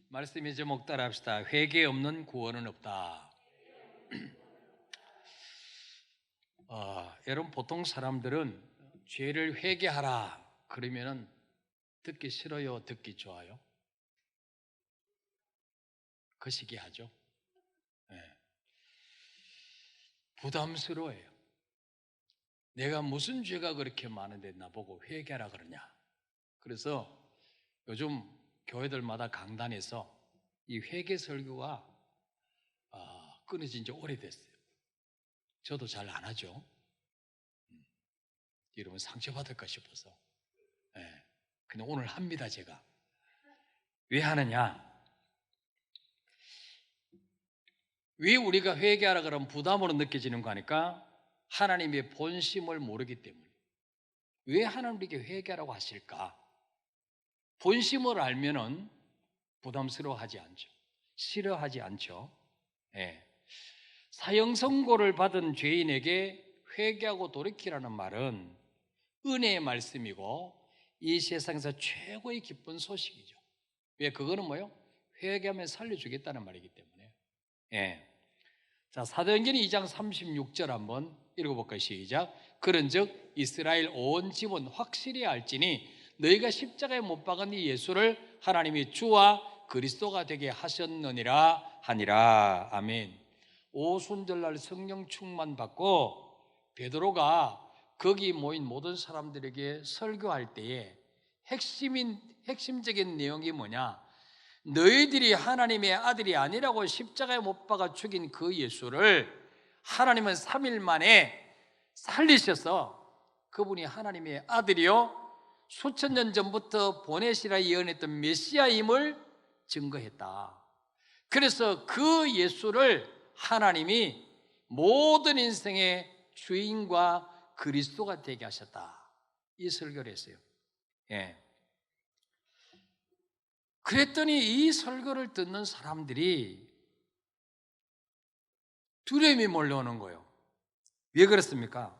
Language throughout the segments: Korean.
말씀의 제목 따라합시다. 회개 없는 구원은 없다. 여러분, 보통 사람들은 죄를 회개하라 그러면은 듣기 싫어요, 듣기 좋아요? 거시기 하죠. 부담스러워요. 내가 무슨 죄가 그렇게 많은데 나보고 회개하라 그러냐. 그래서 요즘 교회들마다 강단에서 이 회개 설교가 끊어진 지 오래됐어요. 저도 잘 안 하죠. 여러분 상처받을까 싶어서. 근데 오늘 합니다. 제가 왜 하느냐, 왜 우리가 회개하라 그러면 부담으로 느껴지는 거 하니까 하나님의 본심을 모르기 때문에. 왜 하나님 우리에게 회개하라고 하실까? 본심을 알면은 부담스러워하지 않죠. 싫어하지 않죠. 사형 선고를 받은 죄인에게 회개하고 돌이키라는 말은 은혜의 말씀이고 이 세상에서 최고의 기쁜 소식이죠. 왜? 그거는 뭐예요? 회개하면 살려주겠다는 말이기 때문에. 자, 사도행전 2장 36절 한번 읽어볼까요? 시작. 그런즉 이스라엘 온 집은 확실히 알지니 너희가 십자가에 못 박은 이 예수를 하나님이 주와 그리스도가 되게 하셨느니라 하니라. 아멘. 오순절날 성령 충만 받고 베드로가 거기 모인 모든 사람들에게 설교할 때에 핵심적인 내용이 뭐냐? 너희들이 하나님의 아들이 아니라고 십자가에 못 박아 죽인 그 예수를 하나님은 3일 만에 살리셔서 그분이 하나님의 아들이요 수천 년 전부터 보내시라 예언했던 메시아임을 증거했다. 그래서 그 예수를 하나님이 모든 인생의 주인과 그리스도가 되게 하셨다. 이 설교를 했어요. 그랬더니 이 설교를 듣는 사람들이 두려움이 몰려오는 거예요. 왜 그렇습니까?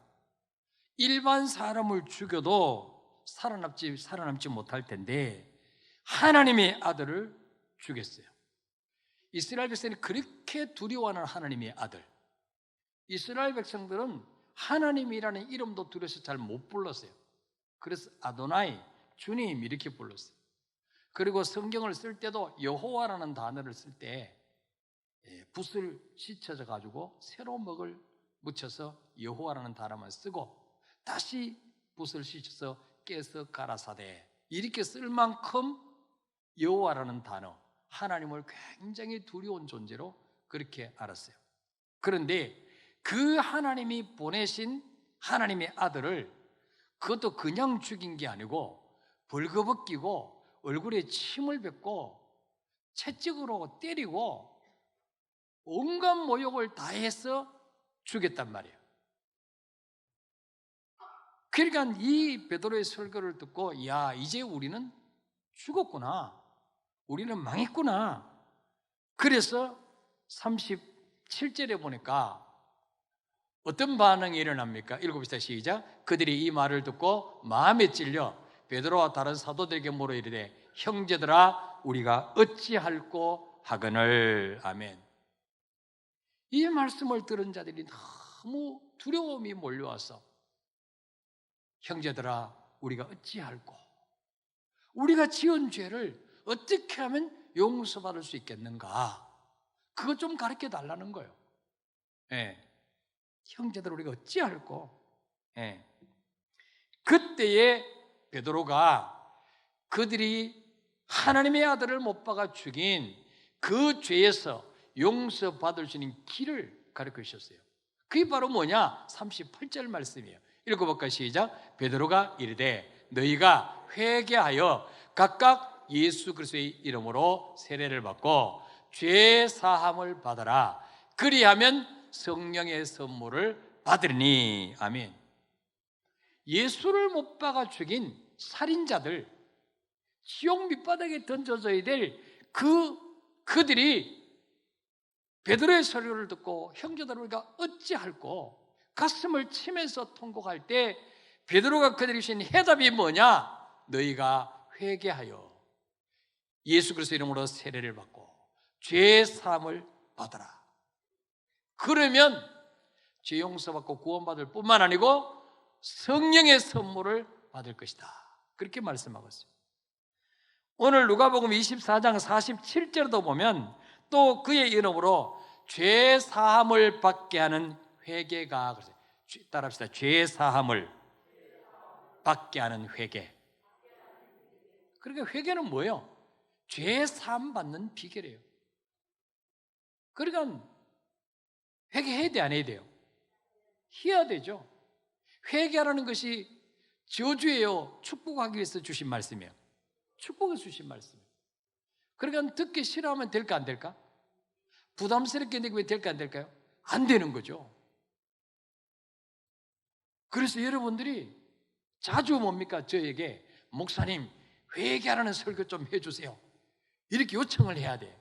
일반 사람을 죽여도 살아남지 못할 텐데 하나님의 아들을 죽였어요. 이스라엘 백성이 그렇게 두려워하는 하나님의 아들. 이스라엘 백성들은 하나님이라는 이름도 두려워서 잘 못 불렀어요. 그래서 아도나이, 주님 이렇게 불렀어요. 그리고 성경을 쓸 때도 여호와라는 단어를 쓸 때 붓을 씻혀져 가지고 새로 먹을 묻혀서 여호와라는 단어만 쓰고 다시 붓을 씻혀서 깨서 가라사대 이렇게 쓸 만큼 여호와라는 단어, 하나님을 굉장히 두려운 존재로 그렇게 알았어요. 그런데 그 하나님이 보내신 하나님의 아들을 그것도 그냥 죽인 게 아니고 벌거벗기고 얼굴에 침을 뱉고 채찍으로 때리고 온갖 모욕을 다 해서 죽였단 말이에요. 그러니까 이 베드로의 설교를 듣고 야, 이제 우리는 죽었구나, 우리는 망했구나. 그래서 37절에 보니까 어떤 반응이 일어납니까? 읽어봅시다. 시작. 그들이 이 말을 듣고 마음에 찔려 베드로와 다른 사도들에게 물어 이르되 형제들아 우리가 어찌할꼬 하거늘. 아멘. 이 말씀을 들은 자들이 너무 두려움이 몰려와서 형제들아 우리가 어찌할꼬, 우리가 지은 죄를 어떻게 하면 용서받을 수 있겠는가, 그것 좀 가르쳐 달라는 거예요. 형제들 우리가 어찌할꼬. 그때에 베드로가 그들이 하나님의 아들을 못 박아 죽인 그 죄에서 용서받을 수 있는 길을 가르쳐 주셨어요. 그게 바로 뭐냐? 38절 말씀이에요. 읽어볼까요? 시작. 베드로가 이르되 너희가 회개하여 각각 예수 그리스도의 이름으로 세례를 받고 죄 사함을 받아라. 그리하면 성령의 선물을 받으리니. 아멘. 예수를 못 박아 죽인 살인자들, 지옥 밑바닥에 던져져야 될 그들이 베드로의 설교를 듣고 형제들 우리가 어찌할꼬 가슴을 치면서 통곡할 때 베드로가 그들이 주신 해답이 뭐냐? 너희가 회개하여 예수 그리스도 이름으로 세례를 받고 죄 사함을 받아라. 그러면 죄 용서받고 구원받을 뿐만 아니고 성령의 선물을 받을 것이다. 그렇게 말씀하고 있어요. 오늘 누가복음 24장 47절도 보면 또 그의 이름으로 죄 사함을 받게 하는 회개가, 따라합시다. 죄 사함을 받게 하는 회개. 그러니까 회개는 뭐예요? 죄 사함 받는 비결이에요. 그러니까 회개해야 돼, 안 해야 돼요? 해야 되죠. 회개하라는 것이 저주예요, 축복하기 위해서 주신 말씀이에요? 축복을 주신 말씀이에요. 그러니까 듣기 싫어하면 될까 안 될까? 부담스럽게 느끼면 될까 안 될까요? 안 되는 거죠. 그래서 여러분들이 자주 뭡니까? 저에게 목사님 회개하라는 설교 좀 해주세요, 이렇게 요청을 해야 돼.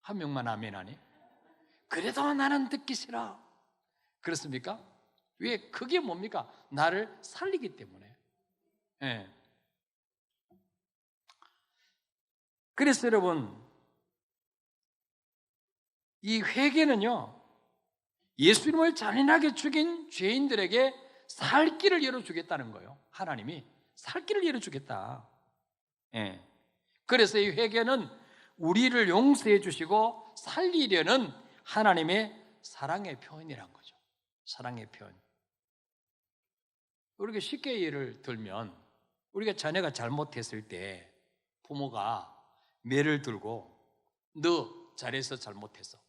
한 명만 아멘 하니? 그래도 나는 듣기 싫어. 그렇습니까? 왜? 그게 뭡니까? 나를 살리기 때문에. 예. 그래서 여러분, 이 회개는요, 예수님을 잔인하게 죽인 죄인들에게 살 길을 열어주겠다는 거예요. 하나님이 살 길을 열어주겠다. 예. 그래서 이 회개는 우리를 용서해 주시고 살리려는 하나님의 사랑의 표현이란 거죠. 사랑의 표현. 우리가 쉽게 예를 들면, 우리가 자녀가 잘못했을 때 부모가 매를 들고 너 잘해서 잘못했어,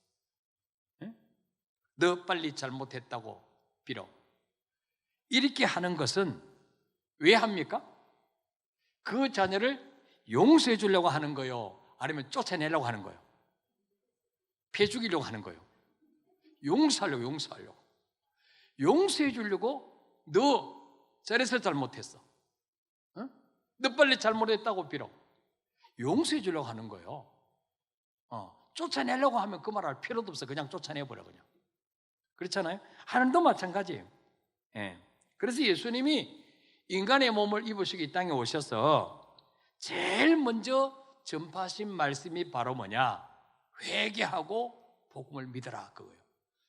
예? 너 빨리 잘못했다고 빌어, 이렇게 하는 것은 왜 합니까? 그 자녀를 용서해 주려고 하는 거예요? 아니면 쫓아내려고 하는 거예요? 패 죽이려고 하는 거예요? 용서하려고. 용서해 주려고, 너 잘해서 잘못했어, 어? 너 빨리 잘못했다고 빌어, 용서해 주려고 하는 거예요. 쫓아내려고 하면 그 말 할 필요도 없어. 그냥 쫓아내버려. 그냥. 그렇잖아요? 하나님도 마찬가지예요. 예. 그래서 예수님이 인간의 몸을 입으시고 이 땅에 오셔서 제일 먼저 전파하신 말씀이 바로 뭐냐? 회개하고 복음을 믿어라, 그거예요.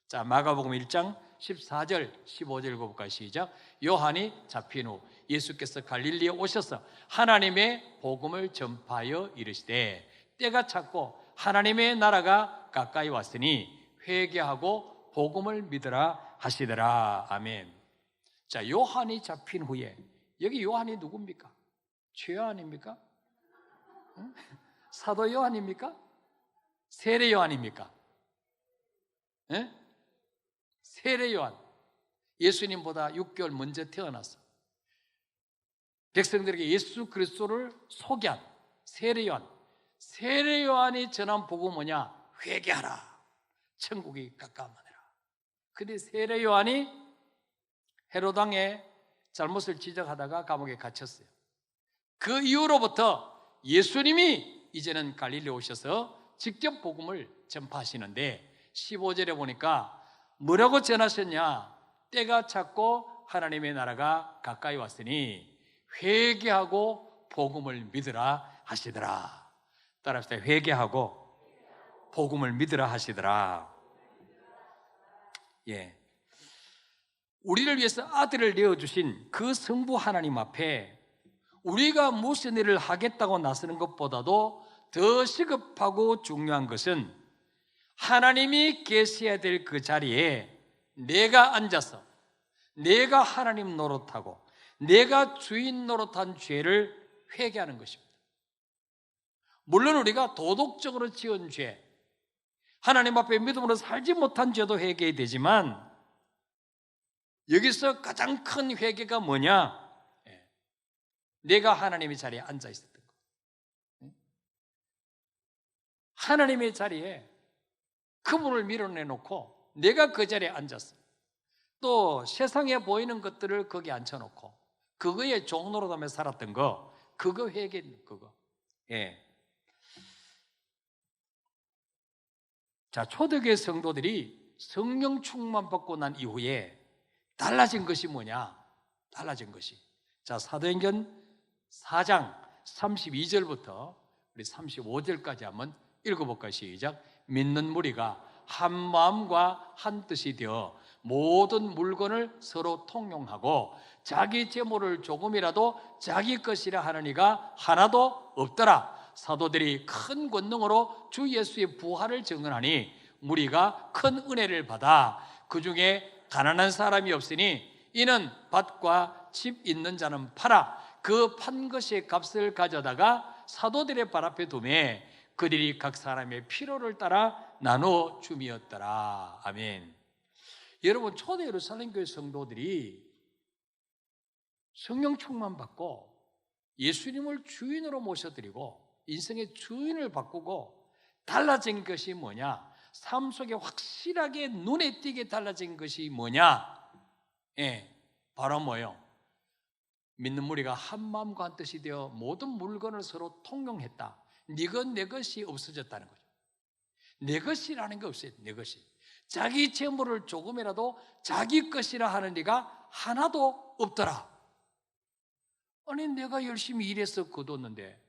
자, 마가복음 1장 14절 15절 읽어볼까요? 시작. 요한이 잡힌 후 예수께서 갈릴리에 오셔서 하나님의 복음을 전파하여 이르시되 때가 찼고 하나님의 나라가 가까이 왔으니 회개하고 복음을 믿으라 하시더라. 아멘. 자, 요한이 잡힌 후에, 여기 요한이 누굽니까? 최요한입니까? 응? 사도 요한입니까? 세례 요한입니까? 예? 세례 요한. 예수님보다 6개월 먼저 태어났어. 백성들에게 예수 그리스도를 소개한 세례 요한. 세례 요한이 전한 복음은 뭐냐? 회개하라, 천국이 가까워하느라. 근데 세례 요한이 헤롯 왕의 잘못을 지적하다가 감옥에 갇혔어요. 그 이후로부터 예수님이 이제는 갈릴리에 오셔서 직접 복음을 전파하시는데 15절에 보니까 뭐라고 전하셨냐? 때가 찼고 하나님의 나라가 가까이 왔으니 회개하고 복음을 믿으라 하시더라. 따라합시다. 회개하고 복음을 믿으라 하시더라. 예. 우리를 위해서 아들을 내어주신 그 성부 하나님 앞에 우리가 무슨 일을 하겠다고 나서는 것보다도 더 시급하고 중요한 것은 하나님이 계셔야 될 그 자리에 내가 앉아서 내가 하나님 노릇하고 내가 주인 노릇한 죄를 회개하는 것입니다. 물론 우리가 도덕적으로 지은 죄, 하나님 앞에 믿음으로 살지 못한 죄도 회개해야 되지만 여기서 가장 큰 회개가 뭐냐? 내가 하나님의 자리에 앉아 있었던 거. 하나님의 자리에 그분을 밀어내놓고 내가 그 자리에 앉았어. 또 세상에 보이는 것들을 거기에 앉혀놓고 그거에 종노릇하며 살았던 거, 그거 회개, 그거. 예. 자, 초대교회 성도들이 성령 충만 받고 난 이후에 달라진 것이 뭐냐? 달라진 것이. 자, 사도행전 4장 32절부터 우리 35절까지 한번 읽어볼까요? 시작. 믿는 무리가 한 마음과 한 뜻이 되어 모든 물건을 서로 통용하고 자기 재물을 조금이라도 자기 것이라 하는 이가 하나도 없더라. 사도들이 큰 권능으로 주 예수의 부활을 증언하니 무리가 큰 은혜를 받아 그 중에 가난한 사람이 없으니 이는 밭과 집 있는 자는 팔아 그 판 것의 값을 가져다가 사도들의 발 앞에 두매 그들이 각 사람의 필요를 따라 나누어 줌이었더라. 아멘. 여러분, 초대 예루살렘 교회 성도들이 성령 충만 받고 예수님을 주인으로 모셔드리고 인생의 주인을 바꾸고 달라진 것이 뭐냐? 삶 속에 확실하게 눈에 띄게 달라진 것이 뭐냐? 바로 뭐예요? 믿는 무리가 한 마음과 한 뜻이 되어 모든 물건을 서로 통용했다. 네 것 내 것이 없어졌다는 거죠. 내 것이라는 게 없어요. 내 것이. 자기 재물을 조금이라도 자기 것이라 하는 이가 하나도 없더라. 아니, 내가 열심히 일해서 거뒀는데,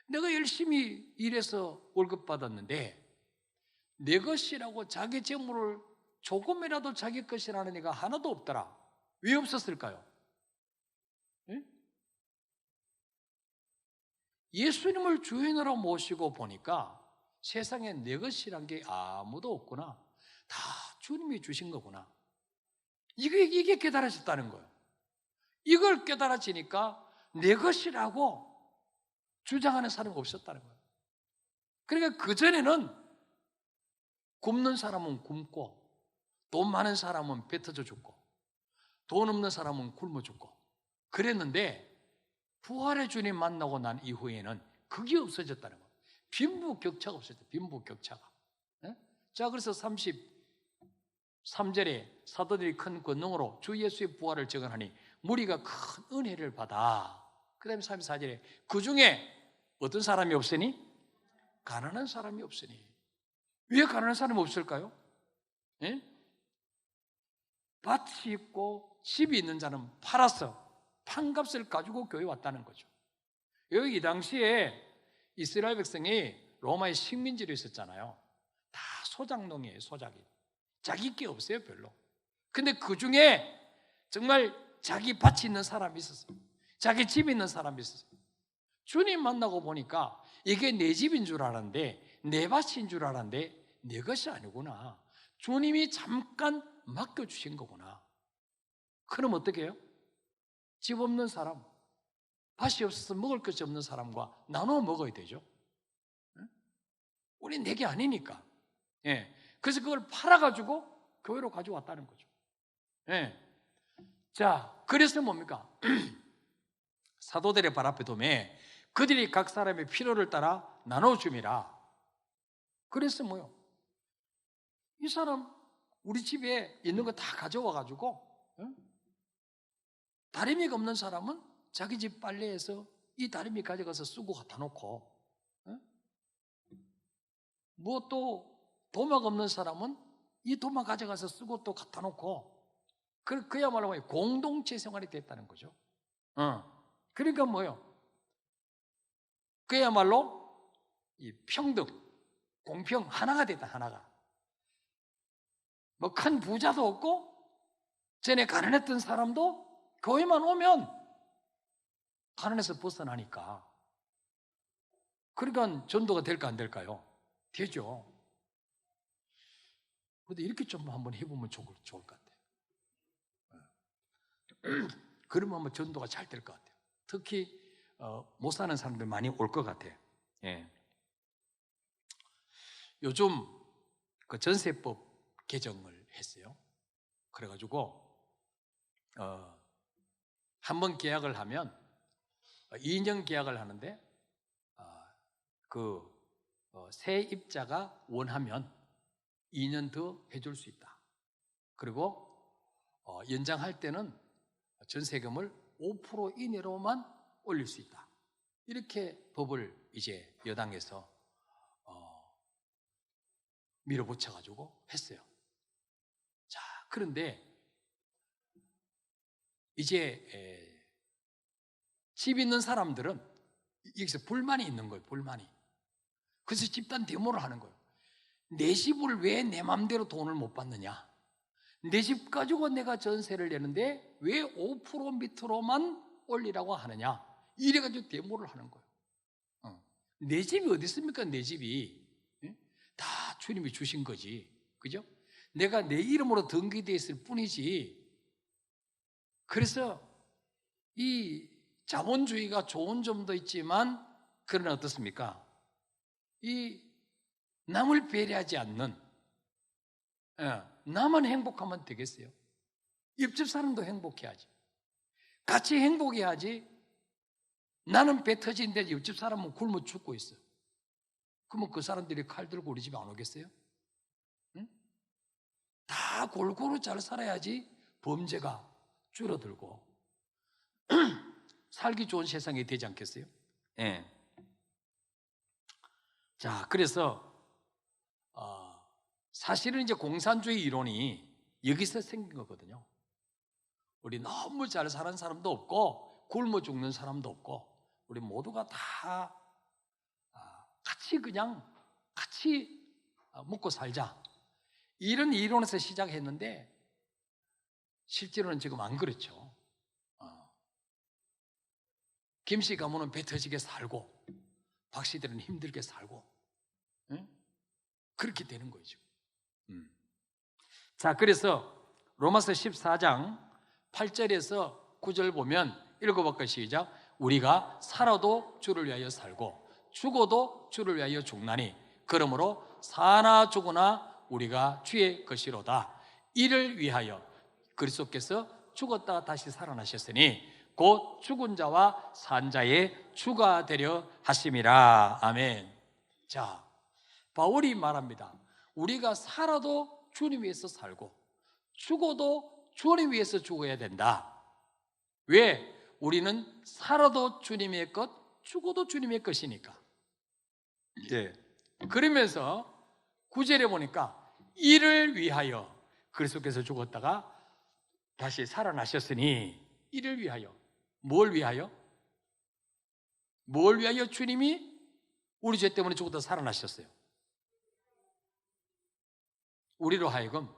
내가 열심히 일해서 월급 받았는데 내 것이라고 자기 재물을 조금이라도 자기 것이라는 애가 하나도 없더라. 왜 없었을까요? 예? 예수님을 주인으로 모시고 보니까 세상에 내 것이란 게 아무도 없구나. 다 주님이 주신 거구나. 이게 깨달아졌다는 거예요. 이걸 깨달아지니까 내 것이라고 주장하는 사람이 없었다는 거예요. 그러니까 그전에는 굶는 사람은 굶고 돈 많은 사람은 뱉어져 죽고 돈 없는 사람은 굶어 죽고 그랬는데 부활의 주님 만나고 난 이후에는 그게 없어졌다는 거예요. 빈부격차가 없어졌다. 빈부격차가. 자, 그래서 33절에 사도들이 큰 권능으로 주 예수의 부활을 증언하니 무리가 큰 은혜를 받아. 그 다음에 34절에 그 중에 어떤 사람이 없으니? 가난한 사람이 없으니. 왜 가난한 사람이 없을까요? 예? 밭이 있고 집이 있는 자는 팔아서 판값을 가지고 교회에 왔다는 거죠. 여기 이 당시에 이스라엘 백성이 로마의 식민지로 있었잖아요. 다 소작농이에요. 소작이. 자기 게 없어요. 별로. 근데 그 중에 정말 자기 밭이 있는 사람이 있었어요. 자기 집이 있는 사람이 있었어요. 주님 만나고 보니까 이게 내 집인 줄 알았는데 내 밭인 줄 알았는데 내 것이 아니구나. 주님이 잠깐 맡겨주신 거구나. 그럼 어떻게 해요? 집 없는 사람, 밭이 없어서 먹을 것이 없는 사람과 나눠 먹어야 되죠. 우린 내게 아니니까. 그래서 그걸 팔아가지고 교회로 가져왔다는 거죠. 자, 그래서 뭡니까? 사도들의 발 앞에 두매 그들이 각 사람의 필요를 따라 나눠줌이라. 그래서 뭐요? 이 사람 우리 집에 있는 거 다 가져와가지고 다리미가 없는 사람은 자기 집 빨래해서 이 다리미 가져가서 쓰고 갖다 놓고 뭐 또 도마가 없는 사람은 이 도마 가져가서 쓰고 또 갖다 놓고 그야말로 뭐예요? 공동체 생활이 됐다는 거죠. 그러니까 뭐예요? 그야말로 이 평등, 공평 하나가 됐다. 하나가. 뭐 큰 부자도 없고 전에 가난했던 사람도 교회만 오면 가난에서 벗어나니까. 그러니까 전도가 될까 안 될까요? 되죠. 근데 이렇게 좀 한번 해보면 좋을 것 같아요. 그러면 한번 전도가 잘 될 것 같아요. 특히 못 사는 사람들 많이 올 것 같아요. 요즘 그 전세법 개정을 했어요. 그래가지고 한 번 계약을 하면 2년 계약을 하는데 그 세입자가 원하면 2년 더 해줄 수 있다. 그리고 연장할 때는 전세금을 5% 이내로만 올릴 수 있다. 이렇게 법을 이제 여당에서 밀어붙여가지고 했어요. 자, 그런데 이제 집 있는 사람들은 여기서 불만이 있는 거예요. 불만이. 그래서 집단 데모를 하는 거예요. 내 집을 왜 내 맘대로 돈을 못 받느냐? 내 집 가지고 내가 전세를 내는데 왜 5% 밑으로만 올리라고 하느냐? 이래가지고 데모를 하는 거예요. 내 집이 어디 있습니까? 내 집이. 예? 다 주님이 주신 거지. 그죠? 내가 내 이름으로 등기되어 있을 뿐이지. 그래서 이 자본주의가 좋은 점도 있지만, 그러나 어떻습니까? 이 남을 배려하지 않는, 나만 행복하면 되겠어요? 옆집 사람도 행복해야지. 같이 행복해야지. 나는 배 터지는데 옆집 사람은 굶어 죽고 있어. 그러면 그 사람들이 칼 들고 우리 집에 안 오겠어요? 응? 다 골고루 잘 살아야지 범죄가 줄어들고 살기 좋은 세상이 되지 않겠어요? 예. 자, 그래서 사실은 이제 공산주의 이론이 여기서 생긴 거거든요. 우리 너무 잘 사는 사람도 없고 굶어 죽는 사람도 없고 우리 모두가 다 같이 그냥 같이 먹고 살자, 이런 이론에서 시작했는데 실제로는 지금 안 그렇죠. 김씨 가문은 배 터지게 살고 박씨들은 힘들게 살고, 응? 그렇게 되는 거죠. 자, 그래서 로마서 14장 8절에서 9절 보면 읽어볼까요? 시작. 우리가 살아도 주를 위하여 살고 죽어도 주를 위하여 죽나니 그러므로 사나 죽으나 우리가 주의 것이로다. 이를 위하여 그리스도께서 죽었다가 다시 살아나셨으니 곧 죽은 자와 산 자의 주가 되려 하심이라. 아멘. 자, 바울이 말합니다. 우리가 살아도 주님 위해서 살고 죽어도 주님 위해서 죽어야 된다. 왜? 우리는 살아도 주님의 것, 죽어도 주님의 것이니까. 예. 그러면서 9절에 보니까 이를 위하여 그리스도께서 죽었다가 다시 살아나셨으니, 이를 위하여. 뭘 위하여? 뭘 위하여 주님이 우리 죄 때문에 죽었다 살아나셨어요? 우리로 하여금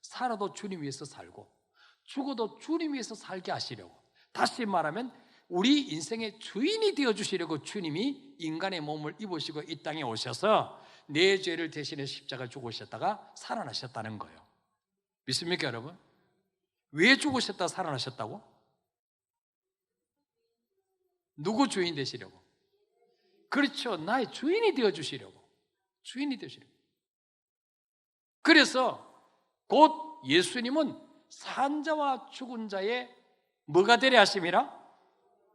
살아도 주님 위해서 살고 죽어도 주님 위해서 살게 하시려고, 다시 말하면 우리 인생의 주인이 되어주시려고 주님이 인간의 몸을 입으시고 이 땅에 오셔서 내 죄를 대신해 십자가 죽으셨다가 살아나셨다는 거예요. 믿습니까, 여러분? 왜 죽으셨다 살아나셨다고? 누구 주인 되시려고? 그렇죠. 나의 주인이 되어주시려고. 주인이 되시려고. 그래서 곧 예수님은 산자와 죽은 자의 뭐가 되려 하심이라?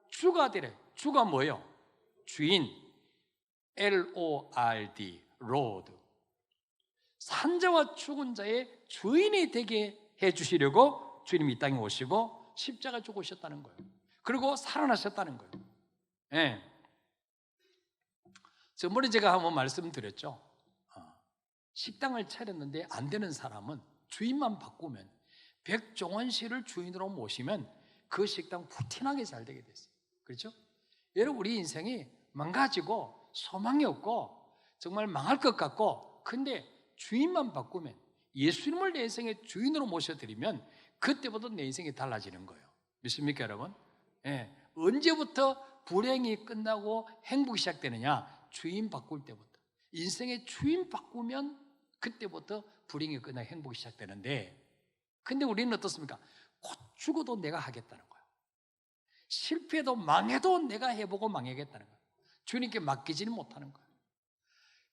주가 되려. 주가 뭐예요? 주인. L-O-R-D, Lord. 산자와 죽은 자의 주인이 되게 해주시려고 주님이 이 땅에 오시고 십자가 죽으셨다는 거예요. 그리고 살아나셨다는 거예요. 예. 저번에 제가 한번 말씀드렸죠. 식당을 차렸는데 안 되는 사람은 주인만 바꾸면, 백종원 씨를 주인으로 모시면 그 식당 푸틴하게 잘 되게 됐어요. 그렇죠? 여러분, 우리 인생이 망가지고 소망이 없고 정말 망할 것 같고, 근데 주인만 바꾸면, 예수님을 내 인생의 주인으로 모셔드리면 그때부터 내 인생이 달라지는 거예요. 믿습니까, 여러분? 예. 언제부터 불행이 끝나고 행복이 시작되느냐? 주인 바꿀 때부터. 인생의 주인 바꾸면 그때부터 불행이 끝나고 행복이 시작되는데, 근데 우리는 어떻습니까? 곧 죽어도 내가 하겠다는 거예요. 실패해도 망해도 내가 해보고 망하겠다는 거예요. 주님께 맡기지는 못하는 거예요.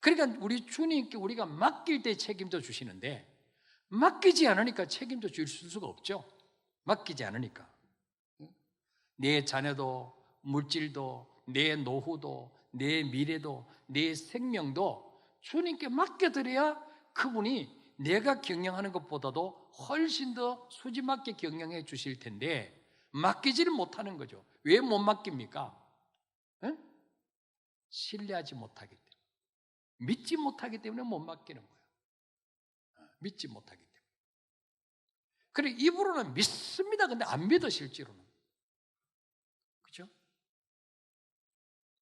그러니까 우리 주님께 우리가 맡길 때 책임져 주시는데, 맡기지 않으니까 책임져 주실 수가 없죠. 맡기지 않으니까. 내 자녀도, 물질도, 내 노후도, 내 미래도, 내 생명도 주님께 맡겨드려야 그분이 내가 경영하는 것보다도 훨씬 더 소지맞게 경영해 주실 텐데, 맡기지를 못하는 거죠. 왜 못 맡깁니까? 에? 신뢰하지 못하기 때문에, 믿지 못하기 때문에 못 맡기는 거예요. 믿지 못하기 때문에. 그래, 입으로는 믿습니다. 근데 안 믿어, 실제로는. 그죠?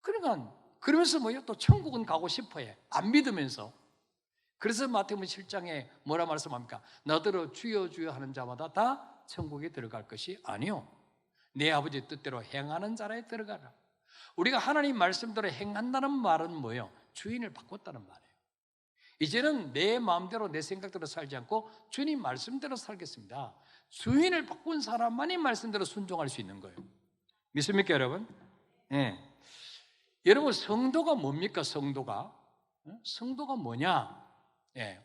그러니까 그러면서 뭐요? 또 천국은 가고 싶어해. 안 믿으면서. 그래서 마태복음 7장에 뭐라 말씀합니까? 너더러 주여 주여 하는 자마다 다 천국에 들어갈 것이 아니요, 내 아버지 뜻대로 행하는 자라에 들어가라. 우리가 하나님 말씀대로 행한다는 말은 뭐예요? 주인을 바꿨다는 말이에요. 이제는 내 마음대로 내 생각대로 살지 않고 주님 말씀대로 살겠습니다. 주인을 바꾼 사람만이 말씀대로 순종할 수 있는 거예요. 믿습니까, 여러분? 네. 여러분, 성도가 뭡니까? 성도가 뭐냐?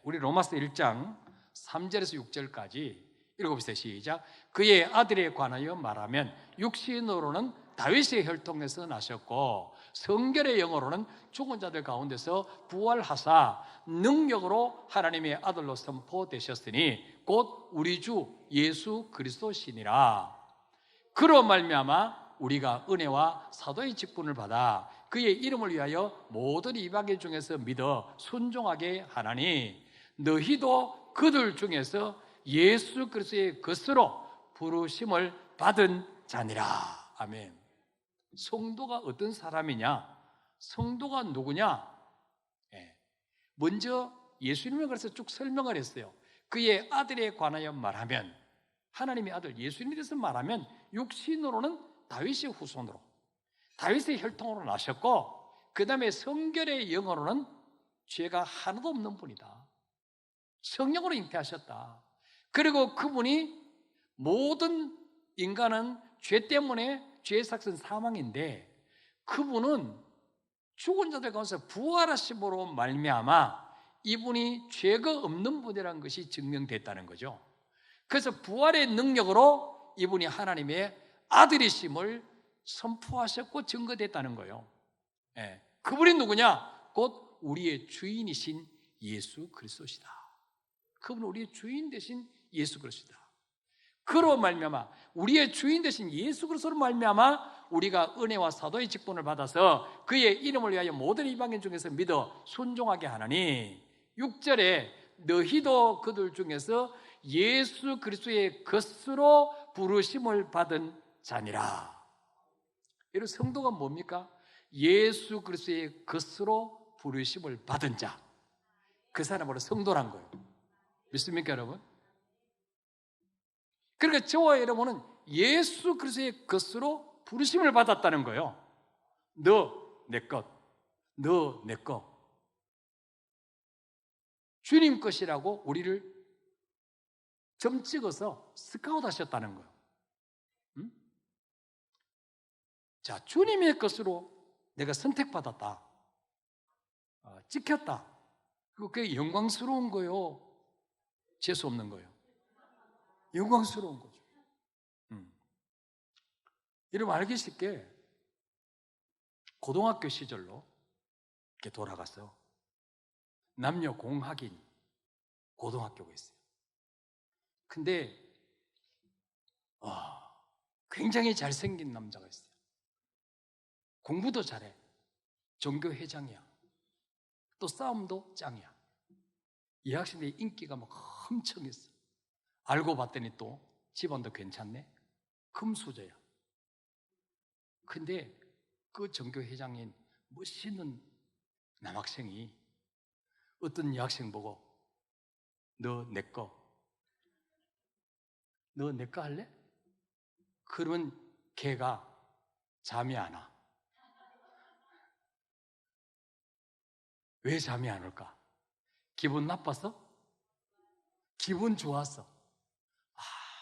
우리 로마서 1장 3절에서 6절까지 읽어보세요. 시작. 그의 아들에 관하여 말하면 육신으로는 다윗의 혈통에서 나셨고 성결의 영으로는 죽은 자들 가운데서 부활하사 능력으로 하나님의 아들로 선포되셨으니 곧 우리 주 예수 그리스도시니라. 그로 말미암아 우리가 은혜와 사도의 직분을 받아 그의 이름을 위하여 모든 이방인 중에서 믿어 순종하게 하나니 너희도 그들 중에서 예수 그리스도의 것으로 부르심을 받은 자니라. 아멘. 성도가 어떤 사람이냐? 성도가 누구냐? 먼저 예수님을 그래서 쭉 설명을 했어요. 그의 아들에 관하여 말하면, 하나님의 아들 예수님에 대해서 말하면 육신으로는 다윗의 후손으로, 다윗의 혈통으로 나셨고 그 다음에 성결의 영으로는 죄가 하나도 없는 분이다. 성령으로 잉태하셨다. 그리고 그분이 모든 인간은 죄 때문에 죄의 삭은 사망인데 그분은 죽은 자들 가운데서 부활하심으로 말미암아 이분이 죄가 없는 분이라는 것이 증명됐다는 거죠. 그래서 부활의 능력으로 이분이 하나님의 아들이심을 선포하셨고 증거됐다는 거예요. 그분이 누구냐? 곧 우리의 주인이신 예수 그리스도시다. 그분은 우리의 주인 되신 예수 그리스도시다. 그로 말미암아 우리의 주인 되신 예수 그리스도로 말미암아 우리가 은혜와 사도의 직분을 받아서 그의 이름을 위하여 모든 이방인 중에서 믿어 순종하게 하나니 6절에 너희도 그들 중에서 예수 그리스도의 것으로 부르심을 받은 자니라. 여러분, 성도가 뭡니까? 예수 그리스도의 것으로 부르심을 받은 자, 그 사람으로 성도란 거예요. 믿습니까, 여러분? 그러니까 저와 여러분은 예수 그리스도의 것으로 부르심을 받았다는 거예요. 너 내 것, 너 내 것, 주님 것이라고 우리를 점 찍어서 스카우트 하셨다는 거예요. 자, 주님의 것으로 내가 선택받았다, 찍혔다. 그게 영광스러운 거예요, 재수 없는 거예요? 영광스러운 거죠. 여러분, 알기 쉽게 고등학교 시절로 이렇게 돌아가서 남녀 공학인 고등학교가 있어요. 근데 굉장히 잘생긴 남자가 있어요. 공부도 잘해. 종교회장이야. 또 싸움도 짱이야. 이 학생들이 인기가 막 엄청 있어. 알고 봤더니 또 집안도 괜찮네. 금수저야. 근데 그 전교회장인 멋있는 남학생이 어떤 여학생 보고 너 내 거 할래? 그러면 걔가 잠이 안 와. 왜 잠이 안 올까? 기분 나빠서? 기분 좋았어.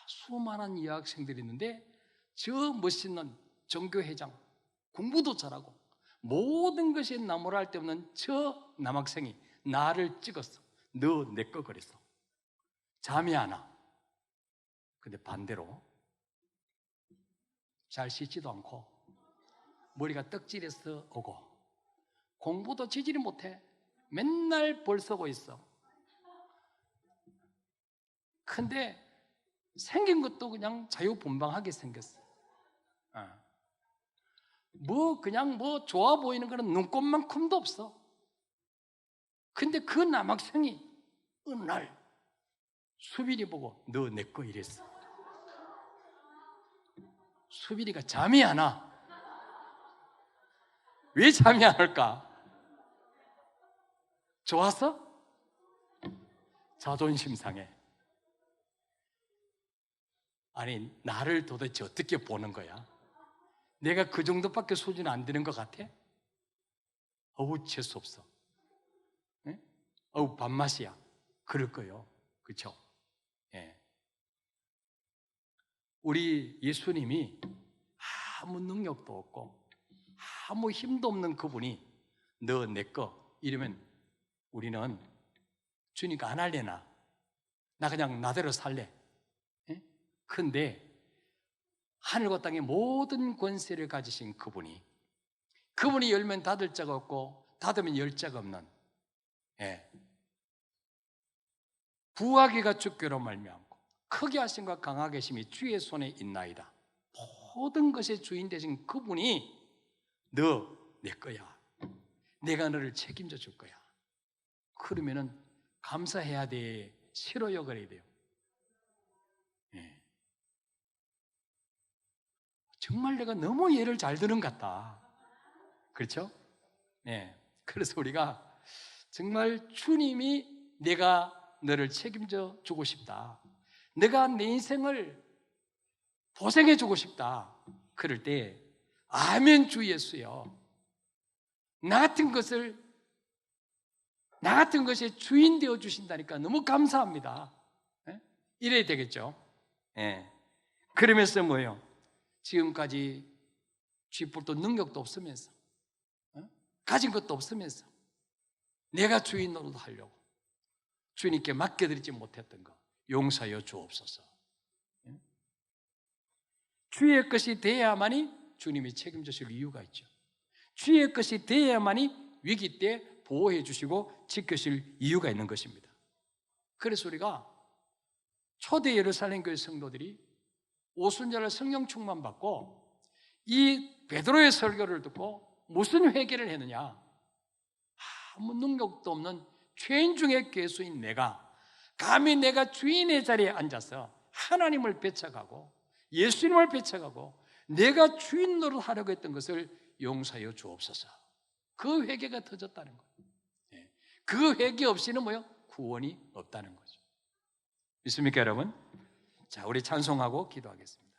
수많은 여학생들이 있는데 저 멋있는 전교회장, 공부도 잘하고 모든 것이 나무랄 데 없는 저 남학생이 나를 찍었어. 너 내 거 그랬어. 잠이 안 와. 근데 반대로 잘 씻지도 않고 머리가 떡질해서 오고 공부도 지지를 못해. 맨날 벌 쓰고 있어. 근데 생긴 것도 그냥 자유분방하게 생겼어. 그냥 좋아 보이는 거는 눈곱만큼도 없어. 근데 그 남학생이 어느 날 수빈이 보고 너 내 거 이랬어. 수빈이가 잠이 안 와. 왜 잠이 안 올까? 좋았어? 자존심 상해. 아니, 나를 도대체 어떻게 보는 거야? 내가 그 정도밖에 수준 안 되는 것 같아? 어우, 재수 없어. 예? 어우, 밥맛이야. 그럴 거요. 그렇죠? 예. 우리 예수님이 아무 능력도 없고 아무 힘도 없는 그분이 너 내 거 이러면 우리는 주니까 안 할래나? 나 그냥 나대로 살래. 예? 근데 하늘과 땅의 모든 권세를 가지신 그분이 열면 닫을 자가 없고 닫으면 열 자가 없는, 예, 부하기가 주께로 말미암고 크게 하심과 강하게 하심이 주의 손에 있나이다. 모든 것의 주인 되신 그분이 너 내 거야. 내가 너를 책임져 줄 거야. 그러면은 감사해야 돼? 싫어 여겨야 돼요? 예. 정말 내가 너무 예를 잘 드는 것 같다. 그렇죠? 예. 그래서 우리가 정말 주님이 내가 너를 책임져 주고 싶다. 내가 내 인생을 보생해 주고 싶다. 그럴 때 아멘 주 예수여. 나 같은 것의 주인 되어 주신다니까 너무 감사합니다. 예? 이래야 되겠죠. 예. 그러면서 뭐예요? 지금까지 쥐뿔도 능력도 없으면서, 가진 것도 없으면서 내가 주인 노릇 하려고 주님께 맡겨드리지 못했던 거 용서하여 주옵소서. 예? 주의 것이 돼야만이 주님이 책임지실 이유가 있죠. 주의 것이 돼야만이 위기 때 보호해 주시고 지켜주실 이유가 있는 것입니다. 그래서 우리가 초대 예루살렘 교회 성도들이 오순절날 성령 충만 받고 이 베드로의 설교를 듣고 무슨 회개를 했느냐? 아무 능력도 없는 죄인 중에 괴수인 내가 감히 내가 주인의 자리에 앉아서 하나님을 배척하고 예수님을 배척하고 내가 주인 노릇 하려고 했던 것을 용서하여 주옵소서. 그 회개가 터졌다는 거예요. 예. 그 회개 없이는 뭐요? 구원이 없다는 거죠. 믿습니까 여러분? 자, 우리 찬송하고 기도하겠습니다.